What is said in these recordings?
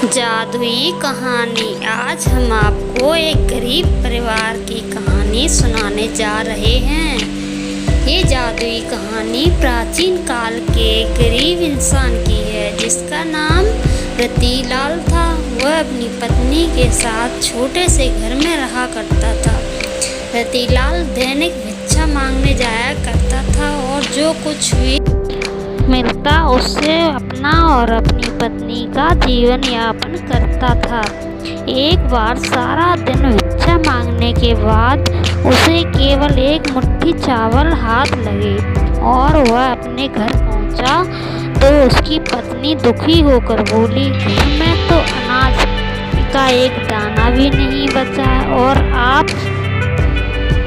जादुई कहानी। आज हम आपको एक गरीब परिवार की कहानी सुनाने जा रहे हैं। ये जादुई कहानी प्राचीन काल के गरीब इंसान की है जिसका नाम रतिलाल था। वह अपनी पत्नी के साथ छोटे से घर में रहा करता था। रतिलाल दैनिक भिक्षा मांगने जाया करता था और जो कुछ भी मिलता उससे अपना और अपनी पत्नी का जीवन यापन करता था। एक बार सारा दिन भिक्षा मांगने के बाद उसे केवल एक मुट्ठी चावल हाथ लगे और वह अपने घर पहुंचा तो उसकी पत्नी दुखी होकर बोली, घर में तो अनाज का एक दाना भी नहीं बचा और आप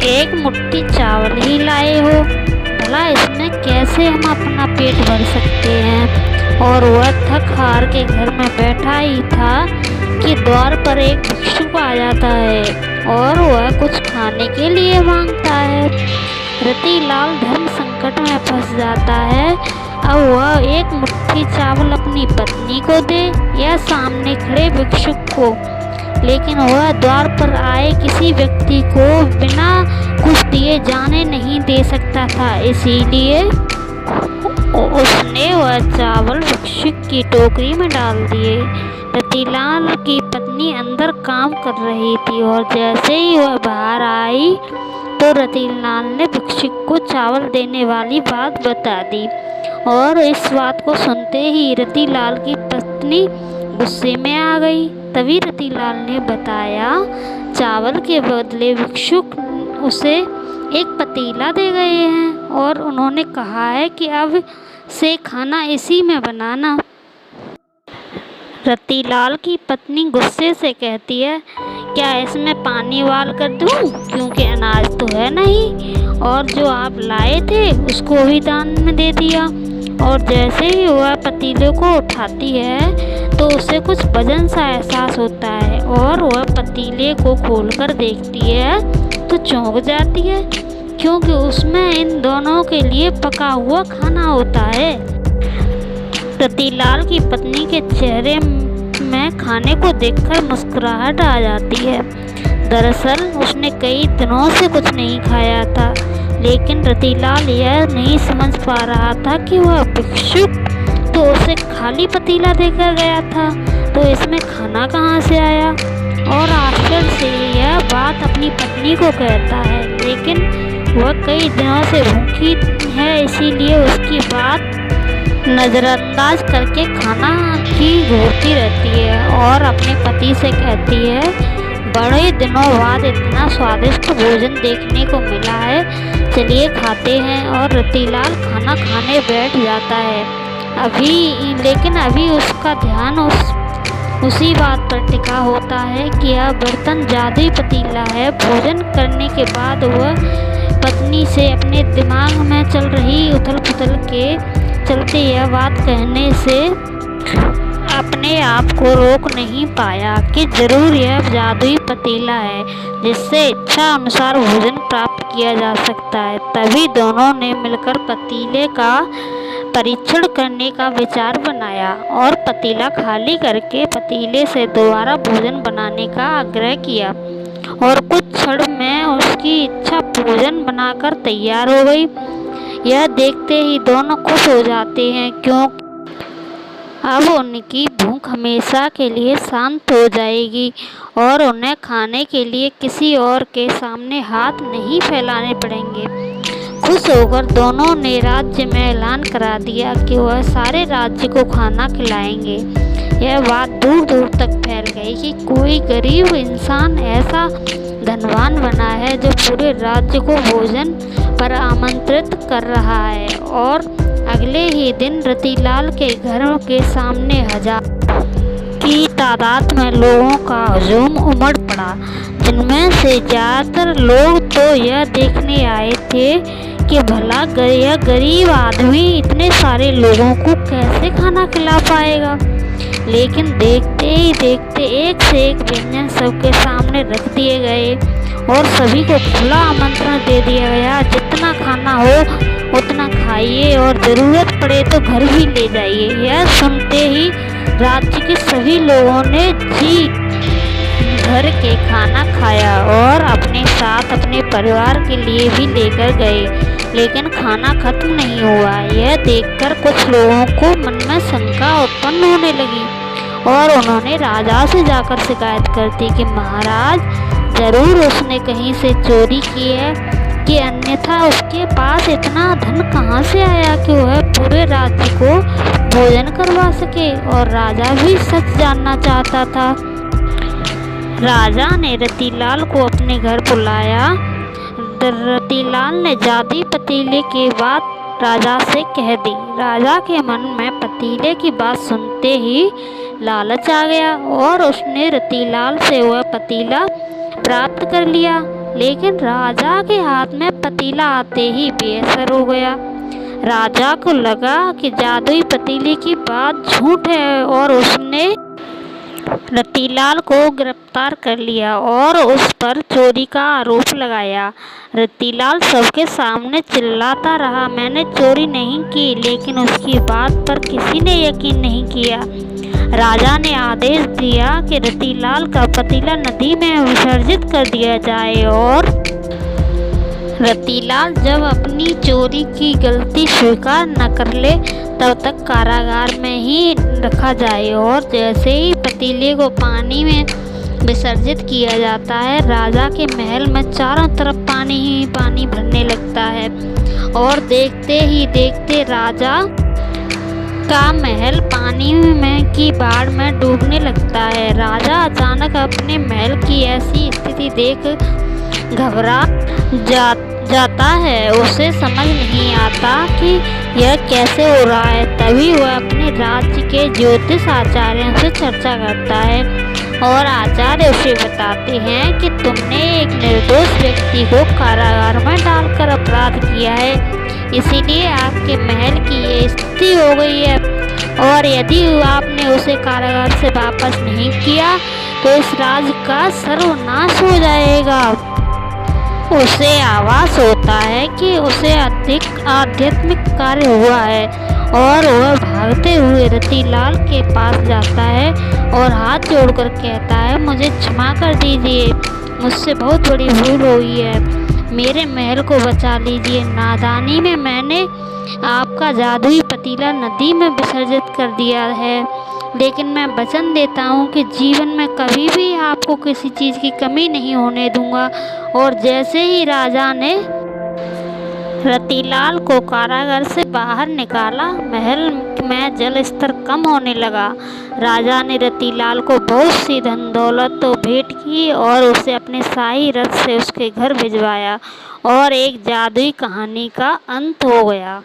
एक मुट्ठी चावल ही लाए हो। भला इसमें कैसे हम अपना पेट भर सकते हैं। और वह थक हार के घर में बैठा ही था कि द्वार पर एक भिक्षुक आ जाता है और वह कुछ खाने के लिए मांगता है। रतिलाल धर्म संकट में फंस जाता है। अब वह एक मुट्ठी चावल अपनी पत्नी को दे या सामने खड़े भिक्षुक को, लेकिन वह द्वार पर आए किसी व्यक्ति को बिना कुछ दिए जाने नहीं दे सकता था। इसीलिए उसने वह चावल भिक्षुक की टोकरी में डाल दिए। रतिलाल की पत्नी अंदर काम कर रही थी और जैसे ही वह बाहर आई तो रतिलाल ने भिक्षुक को चावल देने वाली बात बता दी। और इस बात को सुनते ही रतिलाल की पत्नी गुस्से में आ गई। तभी रतिलाल ने बताया, चावल के बदले भिक्षुक उसे एक पतीला दे गए हैं और उन्होंने कहा है कि अब से खाना इसी में बनाना। रतिलाल की पत्नी गुस्से से कहती है, क्या इसमें पानी उबाल कर दूं? क्योंकि अनाज तो है नहीं और जो आप लाए थे उसको भी दान में दे दिया। और जैसे ही वह पतीले को उठाती है तो उसे कुछ वजन सा एहसास होता है और वह पतीले को खोलकर देखती है तो चौंक जाती है क्योंकि उसमें इन दोनों के लिए पका हुआ खाना होता है। रतिलाल की पत्नी के चेहरे में खाने को देखकर मुस्कुराहट आ जाती है। दरअसल उसने कई दिनों से कुछ नहीं खाया था, लेकिन रतिलाल यह नहीं समझ पा रहा था कि वह भिक्षुक तो उसे खाली पतीला देकर गया था, तो इसमें खाना कहाँ से आया। और आश्चर्य से यह बात अपनी पत्नी को कहता है, लेकिन वह कई दिनों से भूखी है इसीलिए उसकी बात नज़रअंदाज करके खाना की घूरती रहती है और अपने पति से कहती है, बड़े दिनों बाद इतना स्वादिष्ट भोजन देखने को मिला है, चलिए खाते हैं। और रतिलाल खाना खाने बैठ जाता है। लेकिन अभी उसका ध्यान उसी बात पर टिका होता है कि यह बर्तन जादुई पतीला है। भोजन करने के बाद वह पत्नी से अपने दिमाग में चल रही उथल पुथल के चलते यह बात कहने से अपने आप को रोक नहीं पाया कि जरूर यह जादुई पतीला है जिससे इच्छा अनुसार भोजन प्राप्त किया जा सकता है। तभी दोनों ने मिलकर पतीले का परीक्षण करने का विचार बनाया और पतीला खाली करके पतीले से दोबारा भोजन बनाने का आग्रह किया और कुछ क्षण में उसकी इच्छा भोजन बनाकर तैयार हो गई। यह देखते ही दोनों खुश हो जाते हैं क्योंकि अब उनकी भूख हमेशा के लिए शांत हो जाएगी और उन्हें खाने के लिए किसी और के सामने हाथ नहीं फैलाने पड़ेंगे। खुश होकर दोनों ने राज्य में ऐलान करा दिया कि वह सारे राज्य को खाना खिलाएंगे। यह बात दूर दूर तक फैल गई कि कोई गरीब इंसान ऐसा धनवान बना है जो पूरे राज्य को भोजन पर आमंत्रित कर रहा है। और अगले ही दिन रतिलाल के घर के सामने हजार की तादाद में लोगों का हुजूम उमड़ पड़ा, जिनमें से ज़्यादातर लोग तो यह देखने आए थे कि भला यह गरीब आदमी इतने सारे लोगों को कैसे खाना खिला पाएगा। लेकिन देखते ही देखते एक से एक व्यंजन सबके सामने रख दिए गए और सभी को खुला आमंत्रण दे दिया गया, जितना खाना हो उतना खाइए और ज़रूरत पड़े तो घर भी ले जाइए। यह सुनते ही राज्य के सभी लोगों ने जी भर के खाना खाया और अपने साथ अपने परिवार के लिए भी लेकर गए, लेकिन खाना खत्म नहीं हुआ। यह देखकर कुछ लोगों को मन में शंका उत्पन्न होने लगी और उन्होंने राजा से जाकर शिकायत कर दी कि महाराज, जरूर उसने कहीं से चोरी की है, कि अन्यथा उसके पास इतना धन कहाँ से आया कि वह पूरे राज्य को भोजन करवा सके। और राजा भी सच जानना चाहता था। राजा ने रतीलाल को अपने घर बुलाया। रतीलाल ने जादुई पतीले की बात राजा से कह दी। राजा के मन में पतीले की बात सुनते ही लालच आ गया और उसने रतीलाल से वह पतीला प्राप्त कर लिया, लेकिन राजा के हाथ में पतीला आते ही बेअसर हो गया। राजा को लगा कि जादुई पतीले की बात झूठ है और उसने रतीलाल को गिरफ्तार कर लिया और उस पर चोरी का आरोप लगाया। रतीलाल सबके सामने चिल्लाता रहा, मैंने चोरी नहीं की, लेकिन उसकी बात पर किसी ने यकीन नहीं किया। राजा ने आदेश दिया कि रतीलाल का पतीला नदी में विसर्जित कर दिया जाए और रतीलाल जब अपनी चोरी की गलती स्वीकार न कर ले तब तक कारागार में ही रखा जाए। और जैसे ही पतीले को पानी में विसर्जित किया जाता है, राजा के महल में चारों तरफ पानी ही पानी भरने लगता है और देखते ही देखते राजा का महल पानी में की बाढ़ में डूबने लगता है। राजा अचानक अपने महल की ऐसी स्थिति देख घबरा जाता है। उसे समझ नहीं आता कि यह कैसे हो रहा है। तभी वह अपने राज्य के ज्योतिष आचार्यों से चर्चा करता है और आचार्य उसे बताते हैं कि तुमने एक निर्दोष व्यक्ति को कारागार में डालकर अपराध किया है, इसीलिए आपके महल की ये स्थिति हो गई है। और यदि आपने उसे कारागार से वापस नहीं किया तो इस राज्य का सर्वनाश हो जाएगा। उसे आभास होता है कि उसे अधिक आध्यात्मिक कार्य हुआ है और वह भागते हुए रतीलाल के पास जाता है और हाथ जोड़कर कहता है, मुझे क्षमा कर दीजिए, मुझसे बहुत बड़ी भूल हुई है, मेरे महल को बचा लीजिए। नादानी में मैंने आपका जादुई पतीला नदी में विसर्जित कर दिया है, लेकिन मैं वचन देता हूँ कि जीवन में कभी भी आपको किसी चीज़ की कमी नहीं होने दूंगा। और जैसे ही राजा ने रतीलाल को कारागार से बाहर निकाला, महल में जल स्तर कम होने लगा। राजा ने रतीलाल को बहुत सी धन दौलत तो भेंट की और उसे अपने शाही रथ से उसके घर भिजवाया और एक जादुई कहानी का अंत हो गया।